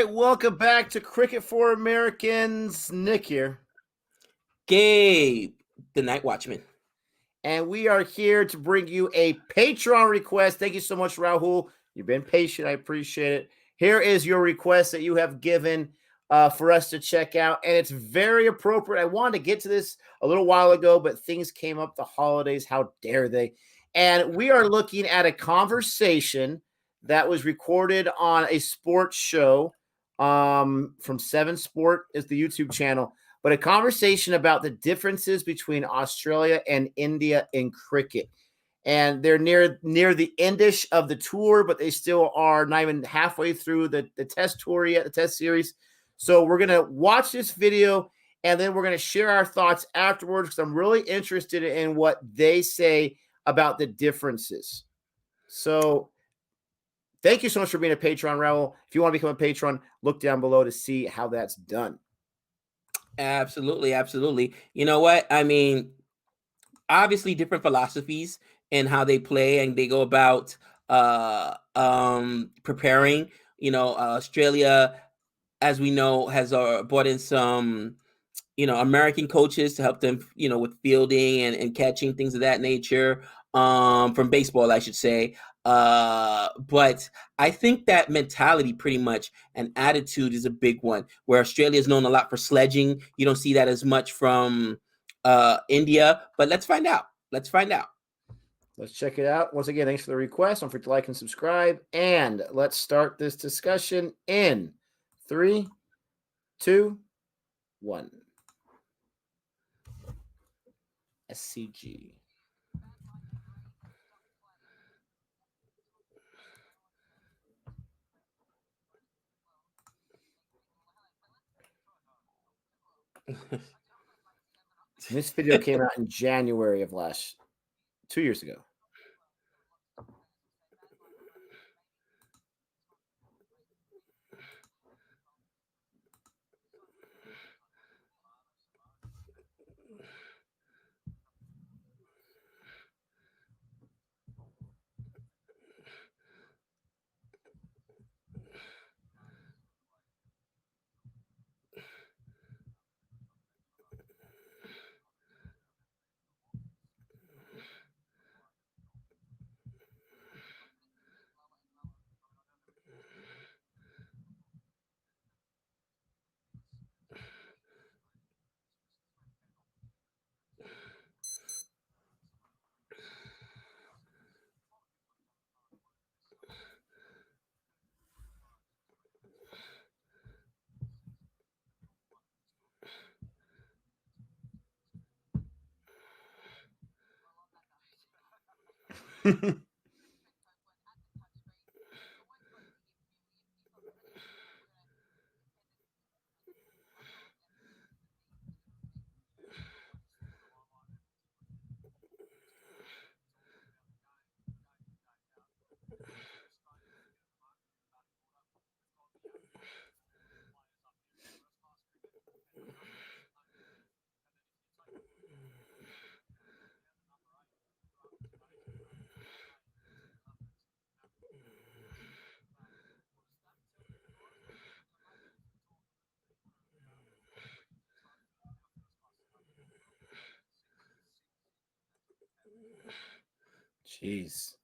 right, welcome back to Cricket for Americans. Nick here. Gabe, the Night Watchman. And we are here to bring you a Patreon request. Thank you so much, Rahul. You've been patient. I appreciate it. Here is your request that you have given for us to check out. And it's very appropriate. I wanted to get to this a little while ago, but things came up the holidays. How dare they? And we are looking at a conversation that was recorded on a sports show from 7 Sport is the YouTube channel, but a conversation about the differences between Australia and India in cricket. And they're near the endish of the tour, but they still are not even halfway through the test tour yet, the test series. So we're going to watch this video, and then we're going to share our thoughts afterwards because I'm really interested in what they say about the differences. So thank you so much for being a Patreon, Rahul. If you want to become a patron, look down below to see how that's done. Absolutely, absolutely. You know what? I mean, obviously different philosophies in how they play and they go about preparing. Australia, as we know, has brought in some American coaches to help them, with fielding and catching, things of that nature, from baseball, I should say. But I think that mentality pretty much and attitude is a big one, where Australia is known a lot for sledging. You don't see that as much from India, but let's find out. Let's check it out. Once again, thanks for the request. Don't forget to like and subscribe. And let's start this discussion in 3, 2, 1. SCG. This video came out in January of 2 years ago. Jeez.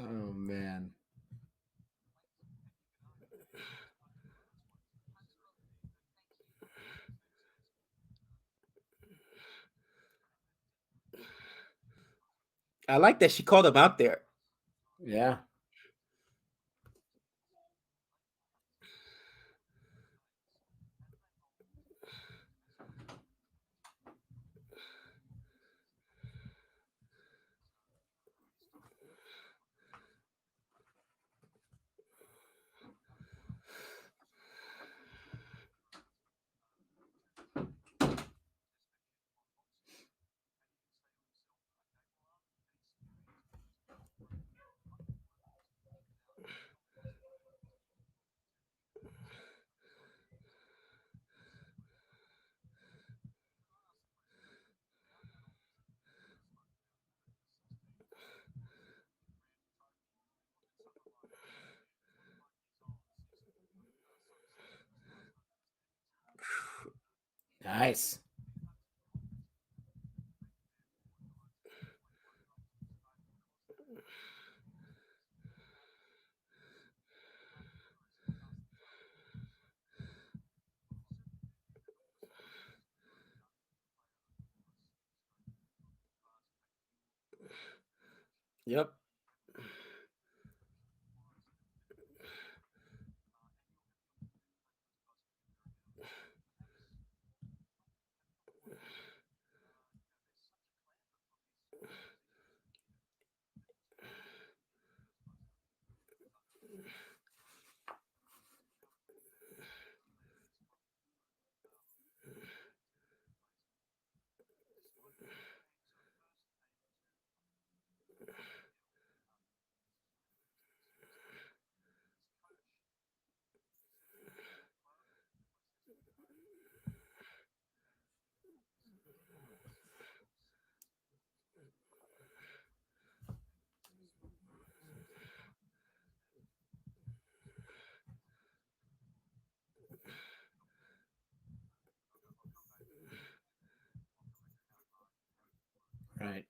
Oh, man. I like that she called him out there. Yeah. Nice. Yep. Right.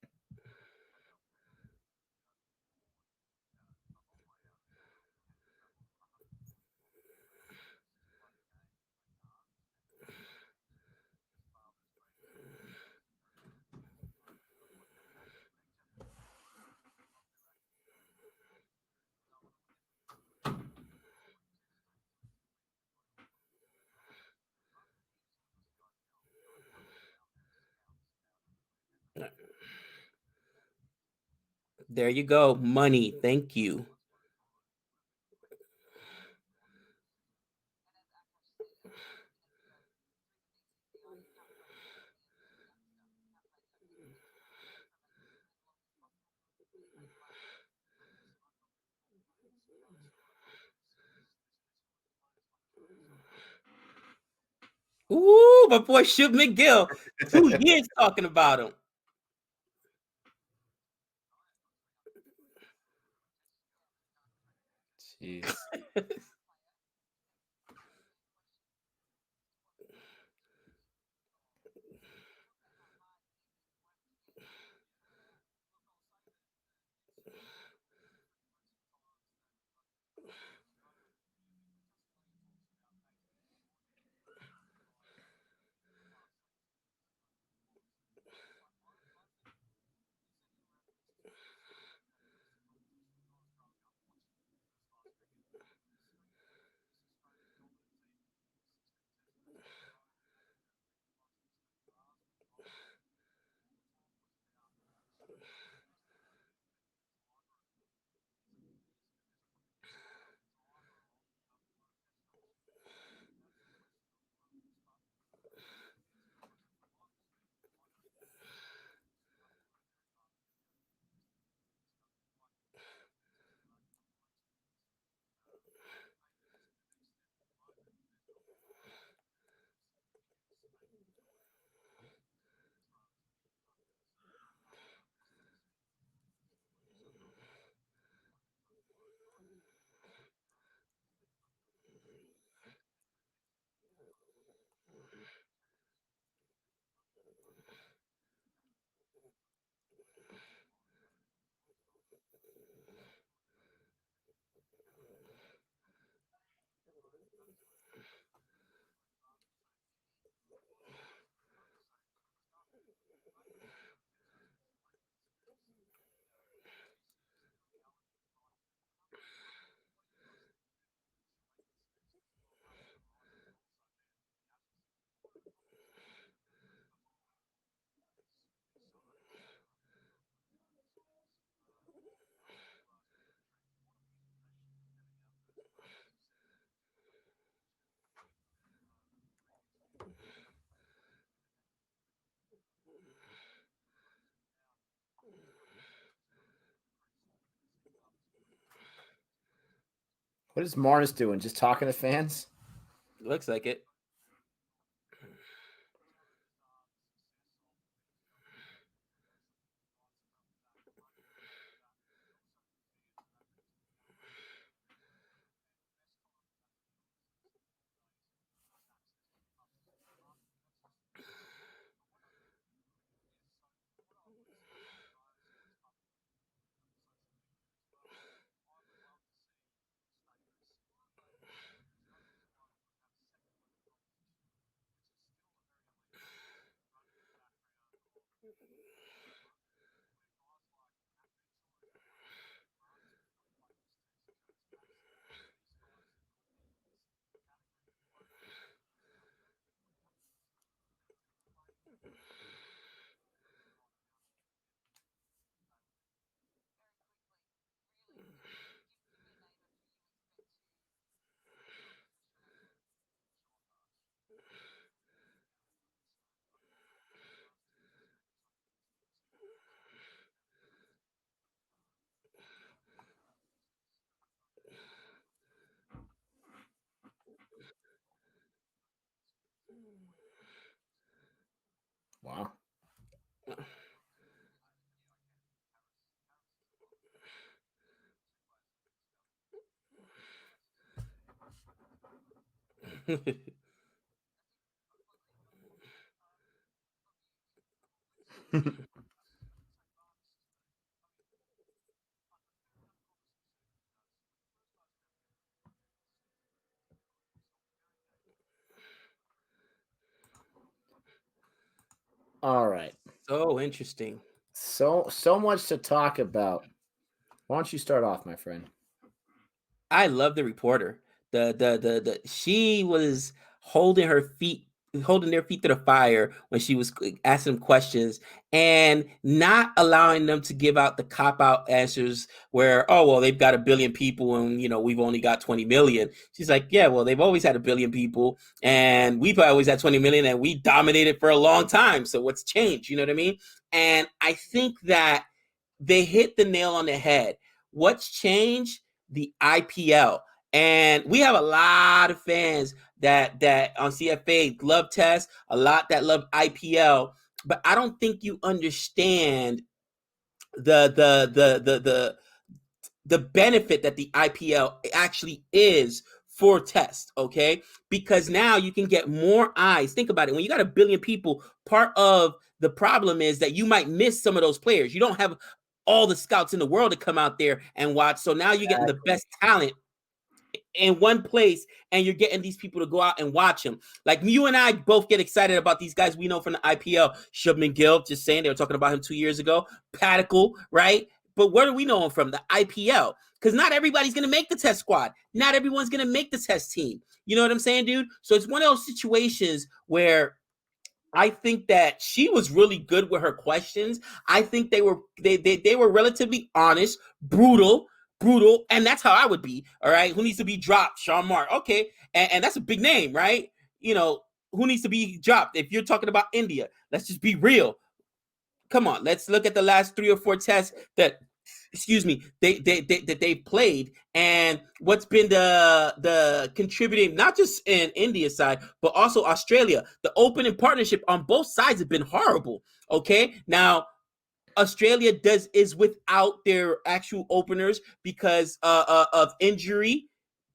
There you go. Money. Thank you. Ooh, my boy Shook McGill. 2 years talking about him. Jeez. What is Martis doing? Just talking to fans? Looks like it. Wow. All right. So interesting. So much to talk about. Why don't you start off, my friend? I love the reporter. The she was holding her feet, holding their feet to the fire when she was asking them questions and not allowing them to give out the cop out answers where, oh well, they've got a billion people and we've only got 20 million. She's like, yeah, well, they've always had a billion people and we've always had 20 million and we dominated for a long time. So what's changed? You know what I mean? And I think that they hit the nail on the head. What's changed? The IPL. And we have a lot of fans that on CFA love Test, a lot that love IPL, but I don't think you understand the benefit that the IPL actually is for Test, okay? Because now you can get more eyes. Think about it. When you got a billion people, part of the problem is that you might miss some of those players. You don't have all the scouts in the world to come out there and watch. So now you're getting the best talent in one place and you're getting these people to go out and watch them. Like you and I both get excited about these guys we know from the IPL. Shubman Gill, just saying, they were talking about him 2 years ago. Padicle, right? But where do we know him from? The IPL. Because not everybody's going to make the Test squad. Not everyone's going to make the Test team. You know what I'm saying, dude? So it's one of those situations where I think that she was really good with her questions. I think they were relatively honest, brutal, and that's how I would be. All right, who needs to be dropped? Sean Mark, okay, and that's a big name, right? Who needs to be dropped? If you're talking about India, let's just be real. Come on, let's look at the last 3 or 4 tests that they played and what's been the contributing, not just in India's side but also Australia. The opening partnership on both sides have been horrible. Okay, now Australia is without their actual openers because of injury,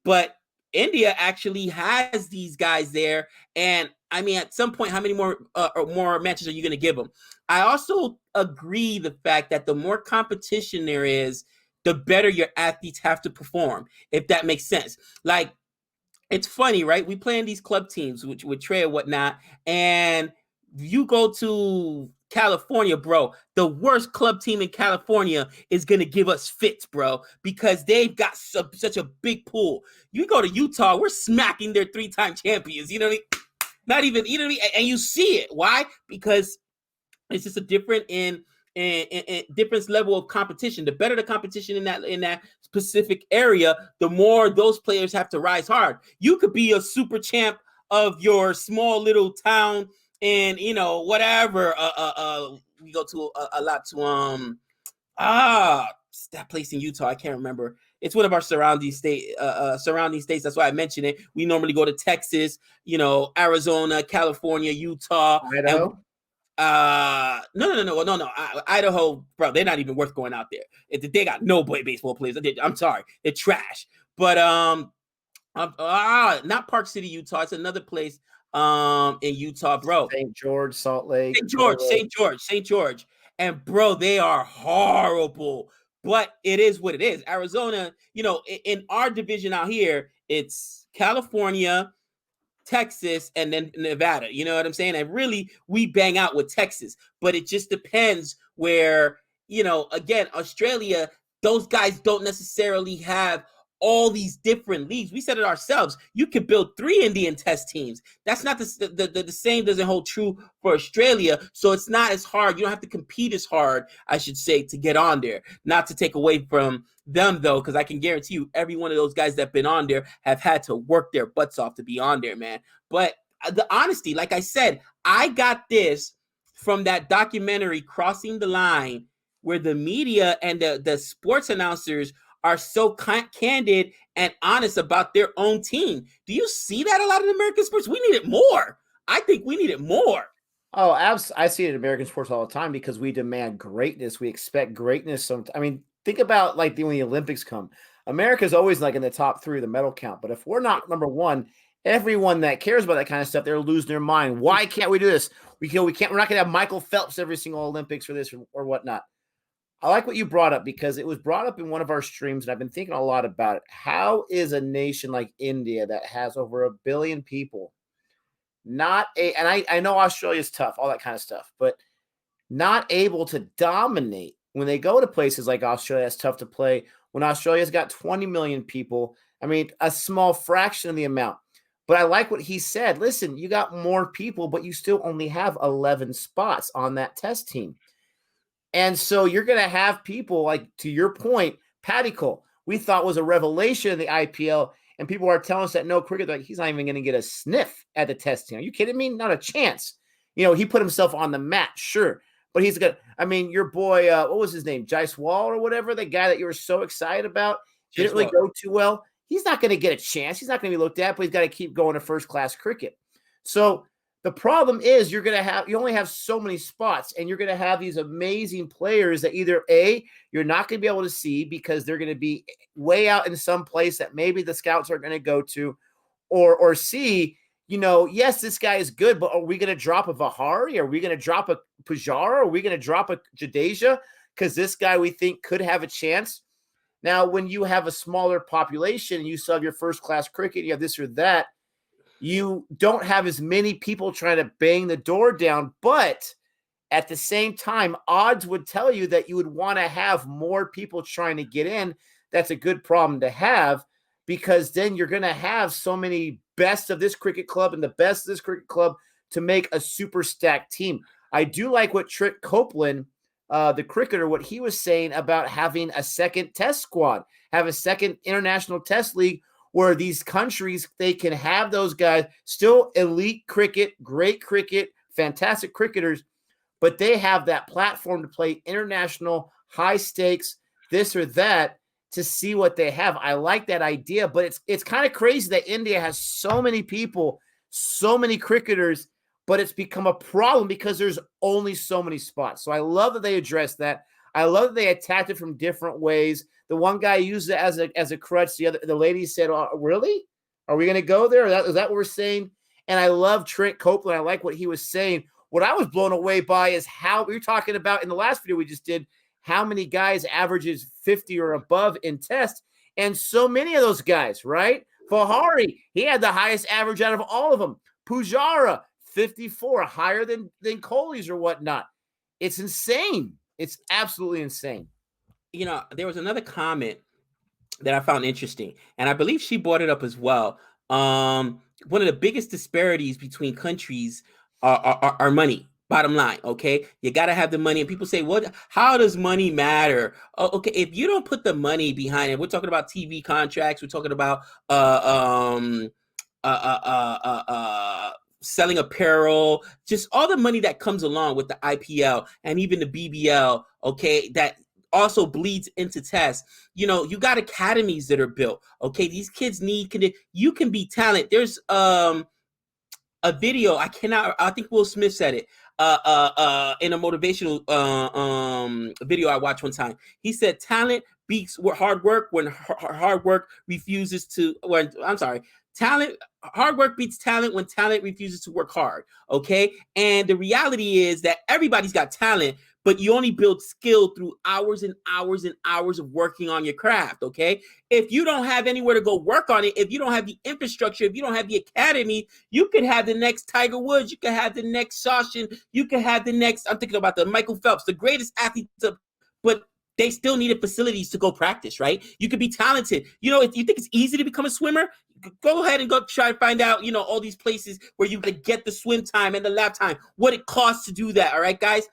but India actually has these guys there. And I mean, at some point, how many more matches are you going to give them? I also agree the fact that the more competition there is, the better your athletes have to perform. If that makes sense, like it's funny, right? We play in these club teams with Trey and whatnot, and you go to California, bro. The worst club team in California is gonna give us fits, bro, because they've got such a big pool. You go to Utah, we're smacking their 3-time champions. You know what I mean? Not even, you know what I mean? And you see it. Why? Because it's just a different in different level of competition. The better the competition in that specific area, the more those players have to rise hard. You could be a super champ of your small little town and whatever. We go to a lot to that place in Utah. I can't remember. It's one of our surrounding states. That's why I mentioned it. We normally go to Texas, Arizona, California, Utah, Idaho. and no. Idaho, bro, they're not even worth going out there. They got no baseball players. I'm sorry, they're trash. But not Park City, Utah. It's another place in Utah, bro. St. George, Salt Lake, St. George, and bro, they are horrible. But it is what it is. Arizona, in our division out here, it's California, Texas, and then Nevada. You know what I'm saying? And really, we bang out with Texas, but it just depends where, again, Australia, those guys don't necessarily have all these different leagues. We said it ourselves. You could build 3 Indian Test teams. That's not the same doesn't hold true for Australia. So it's not as hard. You don't have to compete as hard, I should say, to get on there. Not to take away from them, though, because I can guarantee you every one of those guys that have been on there have had to work their butts off to be on there, man. But the honesty, like I said, I got this from that documentary, Crossing the Line, where the media and the sports announcers are so candid and honest about their own team. Do you see that a lot in American sports? We need it more. I think we need it more. Oh, I see it in American sports all the time because we demand greatness. We expect greatness. I mean, think about like when the Olympics come. America's always like in the top three of the medal count. But if we're not number one, everyone that cares about that kind of stuff, they're losing their mind. Why can't we do this? We can't. We're not going to have Michael Phelps every single Olympics for this or whatnot. I like what you brought up because it was brought up in one of our streams, and I've been thinking a lot about it. How is a nation like India that has over 1 billion people and I know Australia's tough, all that kind of stuff, but not able to dominate when they go to places like Australia? It's tough to play when Australia's got 20 million people. I mean, a small fraction of the amount. But I like what he said. Listen, you got more people, but you still only have 11 spots on that test team. And so you're going to have people like, to your point, Paddy Cole, we thought was a revelation in the IPL. And people are telling us that no cricket, like he's not even going to get a sniff at the test team. Are you kidding me? Not a chance. You know, he put himself on the mat, sure. But he's good. I mean, your boy, what was his name? Jaiswal or whatever, the guy that you were so excited about, didn't really go too well. He's not going to get a chance. He's not going to be looked at, but he's got to keep going to first-class cricket. So the problem is you only have so many spots, and you're going to have these amazing players that either A, you're not going to be able to see because they're going to be way out in some place that maybe the scouts are going to go to, or C, you know, yes, this guy is good, but are we going to drop a Vihari? Are we going to drop a Pujara? Are we going to drop a Jadeja? Because this guy we think could have a chance. Now, when you have a smaller population and you still have your first-class cricket, you have this or that, you don't have as many people trying to bang the door down. But at the same time, odds would tell you that you would want to have more people trying to get in. That's a good problem to have because then you're going to have so many best of this cricket club and the best of this cricket club to make a super stacked team. I do like what Trent Copeland, the cricketer, what he was saying about having a second test squad, have a second international test league where these countries, they can have those guys, still elite cricket, great cricket, fantastic cricketers, but they have that platform to play international, high stakes, this or that, to see what they have. I like that idea, but it's kind of crazy that India has so many people, so many cricketers, but it's become a problem because there's only so many spots. So I love that they addressed that. I love that they attacked it from different ways. The one guy used it as a crutch. The lady said, oh, really? Are we going to go there? Is that what we're saying? And I love Trent Copeland. I like what he was saying. What I was blown away by is how we were talking about in the last video we just did, how many guys averages 50 or above in test. And so many of those guys, right? Vihari, he had the highest average out of all of them. Pujara, 54, higher than Kohli's or whatnot. It's insane. It's absolutely insane. You know, there was another comment that I found interesting, and I believe she brought it up as well. One of the biggest disparities between countries are money. Bottom line, okay? You got to have the money. And people say, "What? How does money matter?" Oh, okay, if you don't put the money behind it, we're talking about TV contracts. We're talking about selling apparel, just all the money that comes along with the IPL and even the BBL, okay, that also bleeds into tests. You know, you got academies that are built, okay? These kids you can be talent. There's a video, I think Will Smith said it, in a motivational video I watched one time. He said, talent beats hard work when hard work refuses to, hard work beats talent when talent refuses to work hard, okay? And the reality is that everybody's got talent, but you only build skill through hours and hours and hours of working on your craft, okay? If you don't have anywhere to go work on it, if you don't have the infrastructure, if you don't have the academy, you could have the next Tiger Woods, you could have the next Sachin, you could have the next, I'm thinking about the Michael Phelps, the greatest athletes, but they still needed facilities to go practice, right? You could be talented. You know, if you think it's easy to become a swimmer, go ahead and go try and find out, you know, all these places where you can get the swim time and the lap time, what it costs to do that, all right, guys?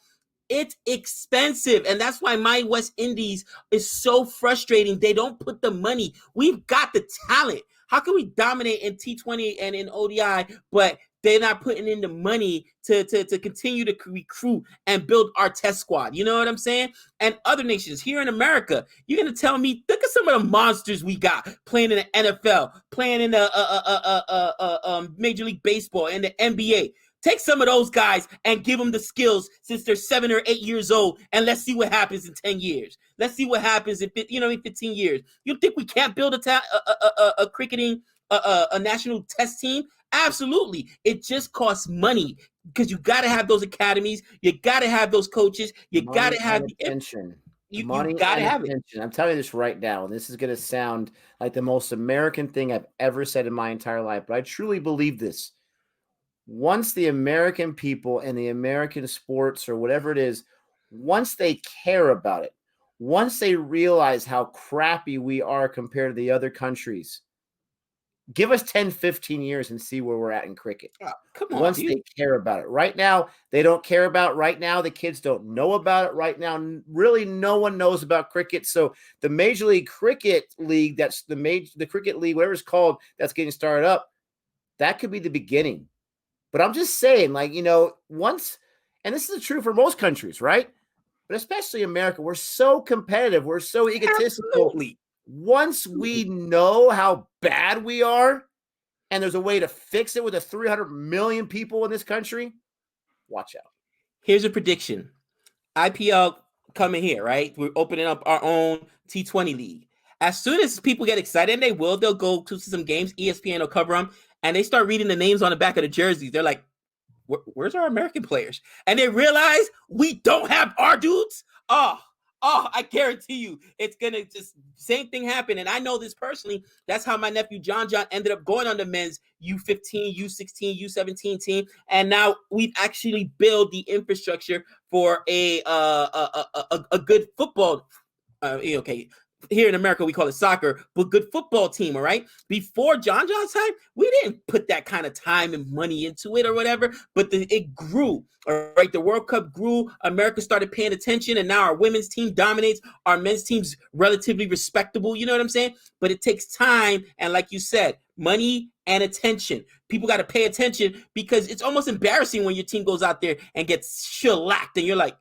It's expensive, and that's why my West Indies is so frustrating. They don't put the money. We've got the talent. How can we dominate in T20 and in ODI, but they're not putting in the money to continue to recruit and build our test squad? You know what I'm saying? And other nations here in America, you're going to tell me, look at some of the monsters we got playing in the NFL, playing in the Major League Baseball and the NBA. Take some of those guys and give them the skills since they're 7 or 8 years old, and let's see what happens in 10 years. Let's see what happens in 15 years. You think we can't build a cricketing a national test team? Absolutely. It just costs money because you got to have those academies. You got to have those coaches. You got to have the attention. You Money got to and have attention. I'm telling you this right now, and this is going to sound like the most American thing I've ever said in my entire life, but I truly believe this. Once the American people and the American sports or whatever it is, once they care about it, once they realize how crappy we are compared to the other countries, give us 10, 15 years and see where we're at in cricket. Oh, come on, once dude. they care about it. Right now, they don't care about it. Right now, the kids don't know about it. Right now, really no one knows about cricket. So the Major League Cricket League, that's the Cricket League, whatever it's called, that's getting started up, that could be the beginning. But I'm just saying, like, once, and this is true for most countries, right? But especially America, we're so competitive. We're so egotistical. Absolutely. Once we know how bad we are, and there's a way to fix it with the 300 million people in this country, watch out. Here's a prediction. IPL coming here, right? We're opening up our own T20 league. As soon as people get excited, and they'll go to some games. ESPN will cover them, and they start reading the names on the back of the jerseys. They're like, where's our American players? And they realize we don't have our dudes. Oh, I guarantee you it's going to just same thing happen. And I know this personally. That's how my nephew John ended up going on the men's U15, U16, U17 team. And now we've actually built the infrastructure for a good football. Okay. Here in America, we call it soccer, but good football team, all right? Before John's time, we didn't put that kind of time and money into it or whatever, but it grew, all right? The World Cup grew, America started paying attention, and now our women's team dominates. Our men's team's relatively respectable, you know what I'm saying? But it takes time, and like you said, money and attention. People got to pay attention because it's almost embarrassing when your team goes out there and gets shellacked, and you're like,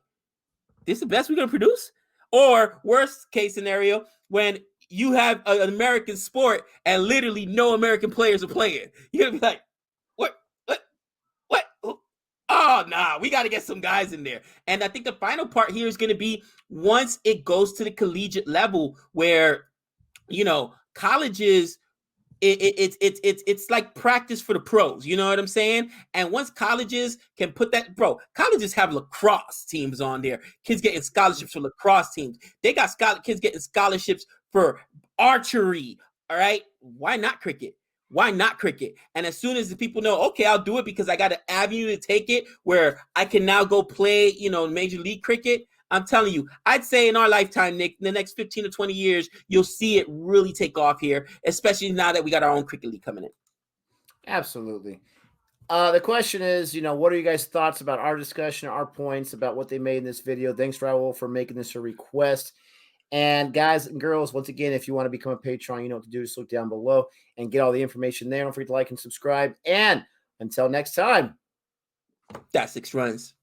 this is the best we're going to produce? Or worst case scenario, when you have an American sport and literally no American players are playing. You're going to be like, what? Oh, nah, we got to get some guys in there. And I think the final part here is going to be once it goes to the collegiate level where, colleges, it's like practice for the pros. You know what I'm saying? And once colleges can put that, colleges have lacrosse teams on there. Kids getting scholarships for lacrosse teams. They got kids getting scholarships for archery. All right. Why not cricket? Why not cricket? And as soon as the people know, okay, I'll do it because I got an avenue to take it where I can now go play, Major League Cricket. I'm telling you, I'd say in our lifetime, Nick, in the next 15 to 20 years, you'll see it really take off here, especially now that we got our own cricket league coming in. Absolutely. The question is, what are you guys' thoughts about our discussion, our points about what they made in this video? Thanks, Rahul, for making this a request. And guys and girls, once again, if you want to become a patron, you know what to do. Just look down below and get all the information there. Don't forget to like and subscribe. And until next time, that's 6 runs.